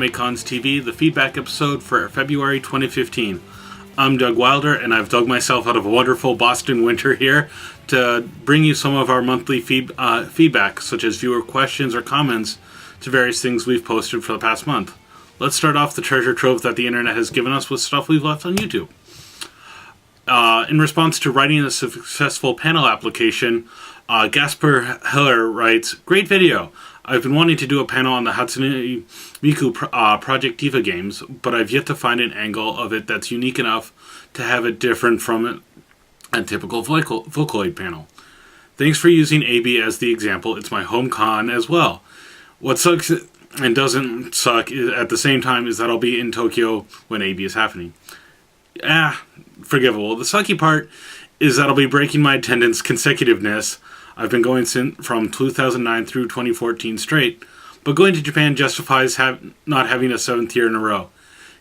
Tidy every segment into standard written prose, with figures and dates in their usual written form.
AnimeCons TV, the feedback episode for February 2015. I'm Doug Wilder, and I've dug myself out of a wonderful Boston winter here to bring you some of our monthly feedback, such as viewer questions or comments to various things we've posted for the past month. Let's start off the treasure trove that the internet has given us with stuff we've left on YouTube. In response to writing a successful panel application, Gasper Hiller writes, "Great video. I've been wanting to do a panel on the Hatsune Miku Project Diva games, but I've yet to find an angle of it that's unique enough to have it different from a typical Vocaloid panel. Thanks for using AB as the example. It's my home con as well. What sucks and doesn't suck at the same time is that I'll be in Tokyo when AB is happening. Forgivable. The sucky part is that I'll be breaking my attendance consecutiveness. I've been going from 2009 through 2014 straight, but going to Japan justifies not having a 7th year in a row.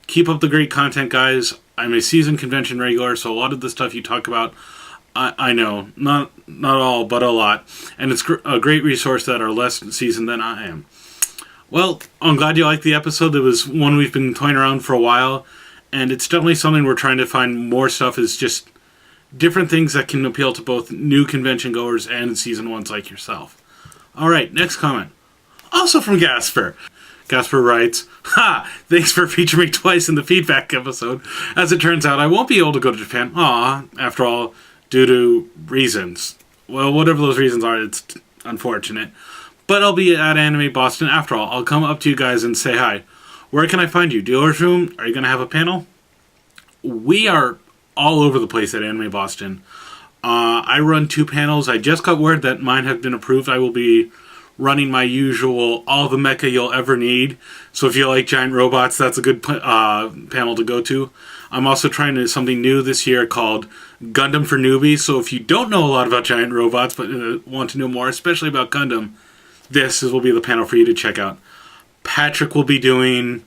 Keep up the great content, guys. I'm a seasoned convention regular, so a lot of the stuff you talk about, I know. Not all, but a lot. And it's a great resource that are less seasoned than I am." Well, I'm glad you liked the episode. It was one we've been toying around for a while, and it's definitely something we're trying to find more stuff is just different things that can appeal to both new convention goers and season ones like yourself. Alright, next comment. Also from Gasper. Gasper writes, "Ha! Thanks for featuring me twice in the feedback episode. As it turns out, I won't be able to go to Japan. After all, due to reasons. Well, whatever those reasons are, it's unfortunate. But I'll be at Anime Boston after all. I'll come up to you guys and say hi. Where can I find you? Dealer's room? Are you going to have a panel?" We are all over the place at Anime Boston. I run 2 panels. I just got word that mine have been approved. I will be running my usual all the mecha you'll ever need. So if you like giant robots, that's a good panel to go to. I'm also trying something new this year called Gundam for Newbies. So if you don't know a lot about giant robots but want to know more, especially about Gundam, this will be the panel for you to check out. Patrick will be doing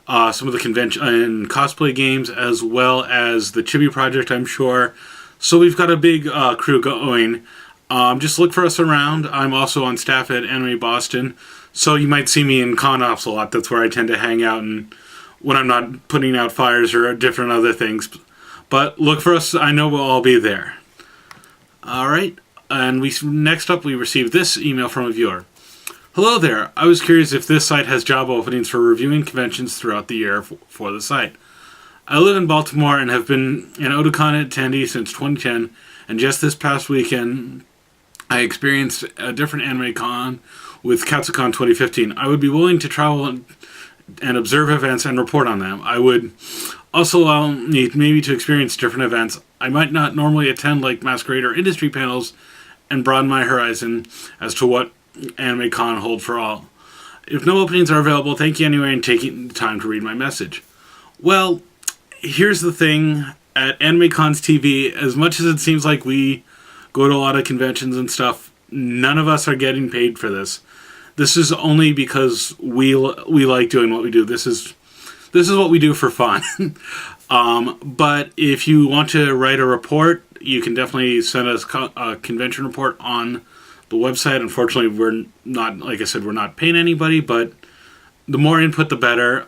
some of the convention and cosplay games, as well as the Chibi Project, I'm sure. So we've got a big crew going. Just look for us around. I'm also on staff at Anime Boston, so you might see me in con ops a lot. That's where I tend to hang out and when I'm not putting out fires or different other things. But look for us. I know we'll all be there. Alright, and next up we received this email from a viewer. "Hello there. I was curious if this site has job openings for reviewing conventions throughout the year for the site. I live in Baltimore and have been an Otakon attendee since 2010, and just this past weekend I experienced a different anime con with Katsucon 2015. I would be willing to travel and observe events and report on them. I would also allow me maybe to experience different events I might not normally attend, like Masquerade or industry panels, and broaden my horizon as to what AnimeCon hold for all. If no openings are available, thank you anyway and taking the time to read my message." Well, here's the thing. At AnimeCons TV, as much as it seems like we go to a lot of conventions and stuff, none of us are getting paid for this. This is only because we like doing what we do. This is what we do for fun. But if you want to write a report, you can definitely send us a convention report on the website. Unfortunately, we're not, like I said, we're not paying anybody, but the more input, the better.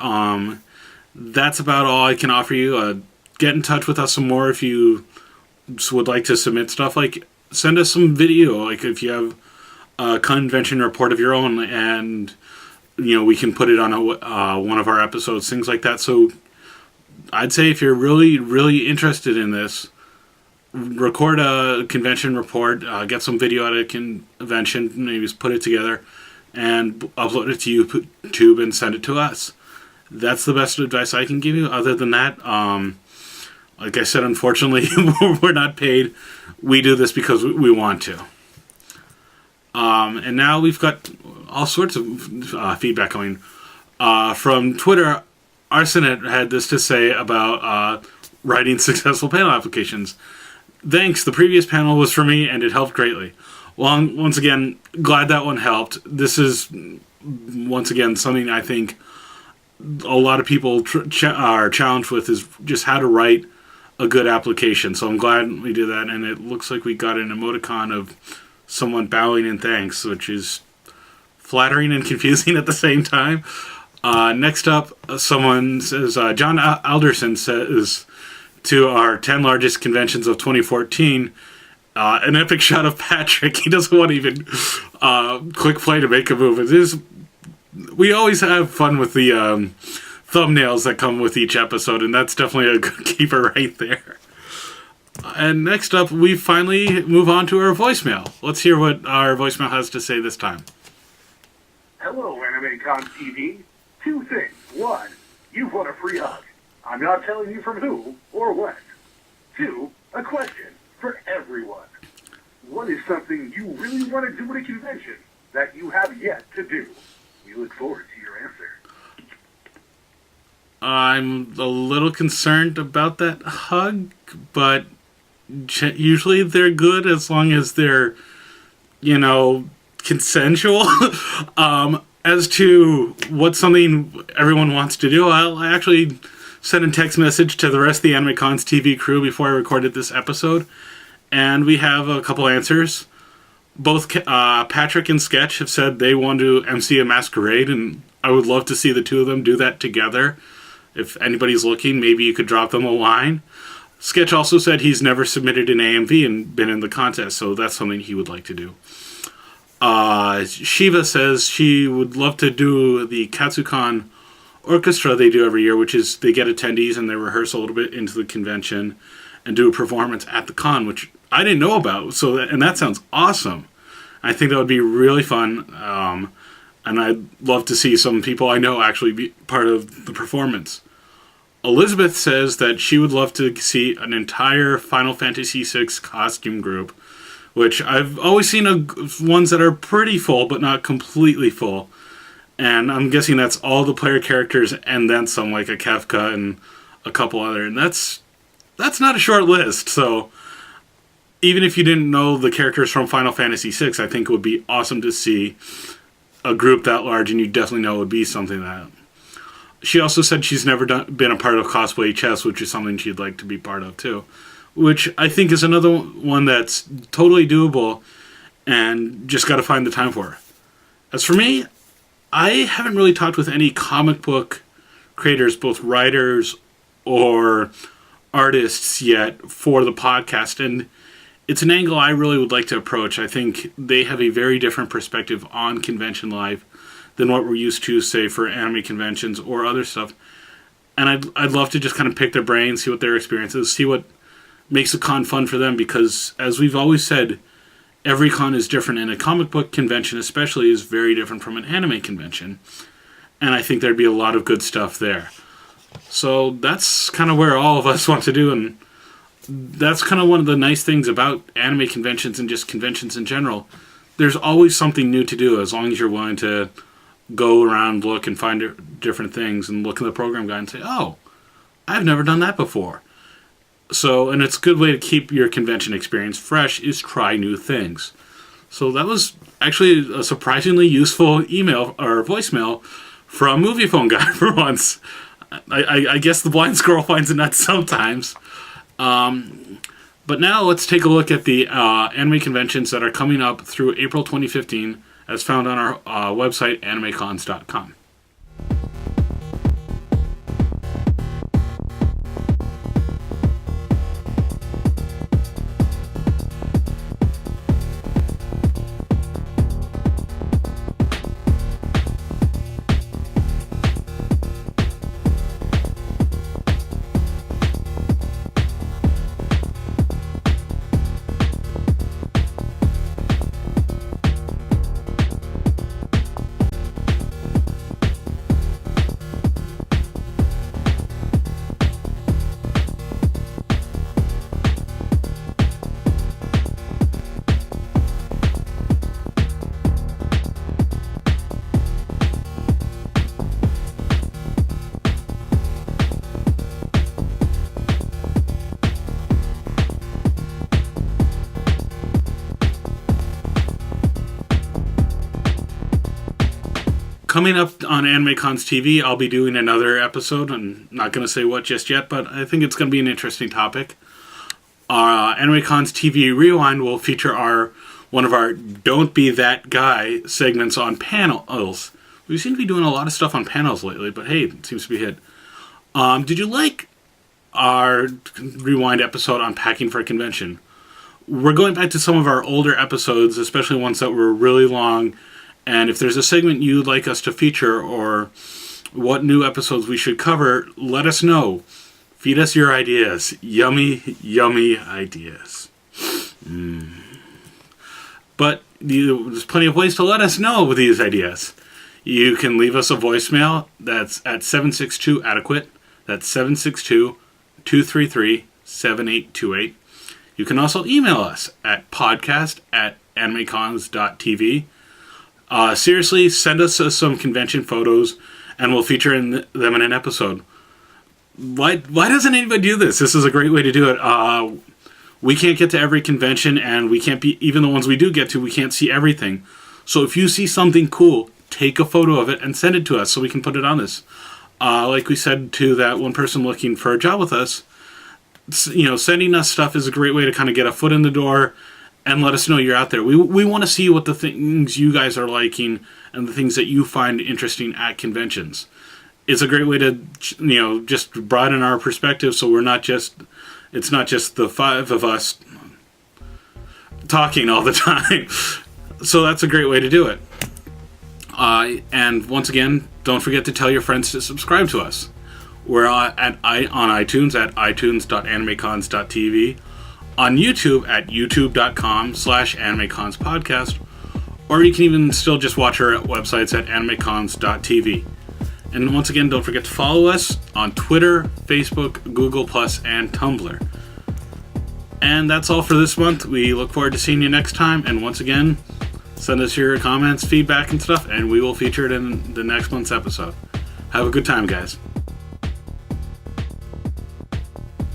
That's about all I can offer you. Get in touch with us some more if you would like to submit stuff. Like, send us some video, like if you have a convention report of your own, and we can put it on one of our episodes, things like that. So I'd say if you're really, really interested in this, record a convention report, get some video at a convention, maybe just put it together, and upload it to YouTube and send it to us. That's the best advice I can give you. Other than that, like I said, unfortunately, we're not paid. We do this because we want to. And now we've got all sorts of feedback coming. From Twitter, Arsenet had this to say about writing successful panel applications. "Thanks, the previous panel was for me and it helped greatly." Well, once again, glad that one helped. This is, once again, something I think a lot of people are challenged with, is just how to write a good application. So I'm glad we did that, and it looks like we got an emoticon of someone bowing in thanks, which is flattering and confusing at the same time. Next up, someone says, John Alderson says, to our 10 largest conventions of 2014, an epic shot of Patrick. He doesn't want to even click play to make a move. We always have fun with the thumbnails that come with each episode, and that's definitely a good keeper right there. And next up, we finally move on to our voicemail. Let's hear what our voicemail has to say this time. Hello, AnimeCons TV. Two things. One, you've won a free hug. I'm not telling you from who or when. Two, a question for everyone. What is something you really want to do at a convention that you have yet to do? We look forward to your answer. I'm a little concerned about that hug, but usually they're good as long as they're, consensual. As to what's something everyone wants to do, I actually sent a text message to the rest of the AnimeCons TV crew before I recorded this episode, and we have a couple answers. Both Patrick and Sketch have said they want to MC a masquerade, and I would love to see the two of them do that together. If anybody's looking, maybe you could drop them a line. Sketch also said he's never submitted an AMV and been in the contest, so that's something he would like to do. Shiva says she would love to do the Katsucon Orchestra they do every year, which is they get attendees and they rehearse a little bit into the convention and do a performance at the con, which I didn't know about. And that sounds awesome. I think that would be really fun. And I'd love to see some people I know actually be part of the performance. Elizabeth says that she would love to see an entire Final Fantasy VI costume group, which I've always seen ones that are pretty full, but not completely full. And I'm guessing that's all the player characters and then some, like a Kefka and a couple other. And that's not a short list. So even if you didn't know the characters from Final Fantasy VI, I think it would be awesome to see a group that large, and you definitely know it would be something that. She also said she's never been a part of Cosplay Chess, which is something she'd like to be part of too. Which I think is another one that's totally doable and just got to find the time for. As for me, I haven't really talked with any comic book creators, both writers or artists yet, for the podcast, and it's an angle I really would like to approach. I think they have a very different perspective on convention life than what we're used to, say, for anime conventions or other stuff. And I'd love to just kind of pick their brains, see what their experience is, see what makes a con fun for them, because as we've always said, every con is different, and a comic book convention especially is very different from an anime convention. And I think there'd be a lot of good stuff there. So that's kind of where all of us want to do, and that's kind of one of the nice things about anime conventions and just conventions in general. There's always something new to do as long as you're willing to go around, look, and find different things, and look at the program guide and say, oh, I've never done that before. So, and it's a good way to keep your convention experience fresh is try new things. So that was actually a surprisingly useful email or voicemail from Movie Phone Guy for once. I guess the blind squirrel finds a nut sometimes. But now let's take a look at the anime conventions that are coming up through April 2015 as found on our website, animecons.com. Coming up on AnimeCons TV, I'll be doing another episode. I'm not going to say what just yet, but I think it's going to be an interesting topic. AnimeCons TV Rewind will feature one of our Don't Be That Guy segments on panels, We seem to be doing a lot of stuff on panels lately, but hey, it seems to be a hit. Did you like our Rewind episode on packing for a convention? We're going back to some of our older episodes, especially ones that were really long, and if there's a segment you'd like us to feature or what new episodes we should cover, let us know. Feed us your ideas. Yummy, yummy ideas. But there's plenty of ways to let us know with these ideas. You can leave us a voicemail. That's at 762-ADEQUATE. That's 762-233-7828. You can also email us at podcast@animecons.tv. Seriously, send us some convention photos, and we'll feature them in an episode. Why doesn't anybody do this? This is a great way to do it. We can't get to every convention, and we can't be, even the ones we do get to, we can't see everything. So if you see something cool, take a photo of it and send it to us so we can put it on this. Like we said to that one person looking for a job with us, sending us stuff is a great way to kind of get a foot in the door and let us know you're out there. We want to see what the things you guys are liking and the things that you find interesting at conventions. It's a great way to, just broaden our perspective, so it's not just the five of us talking all the time. So that's a great way to do it. And once again, don't forget to tell your friends to subscribe to us. We're on iTunes at itunes.animecons.tv, on YouTube at youtube.com/animeconspodcast, or you can even still just watch our websites at animecons.tv. And once again, don't forget to follow us on Twitter, Facebook, Google+, and Tumblr. And that's all for this month. We look forward to seeing you next time. And once again, send us your comments, feedback, and stuff, and we will feature it in the next month's episode. Have a good time, guys.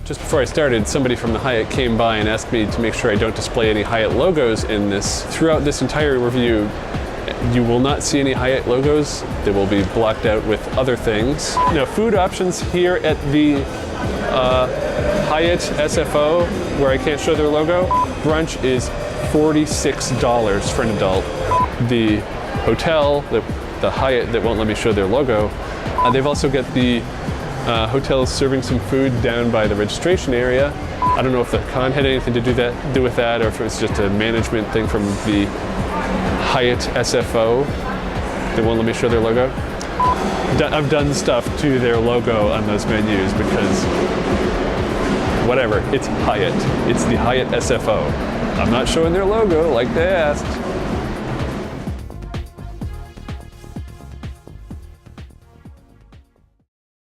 Just before I started, somebody from the Hyatt came by and asked me to make sure I don't display any Hyatt logos in this. Throughout this entire review, you will not see any Hyatt logos. They will be blocked out with other things. Now, food options here at the Hyatt SFO, where I can't show their logo, brunch is $46 for an adult. The hotel, the Hyatt that won't let me show their logo, they've also got the hotels serving some food down by the registration area. I don't know if the con had anything to do with that, or if it was just a management thing from the Hyatt SFO that won't let me show their logo. I've done stuff to their logo on those menus because whatever, it's Hyatt. It's the Hyatt SFO. I'm not showing their logo like they asked.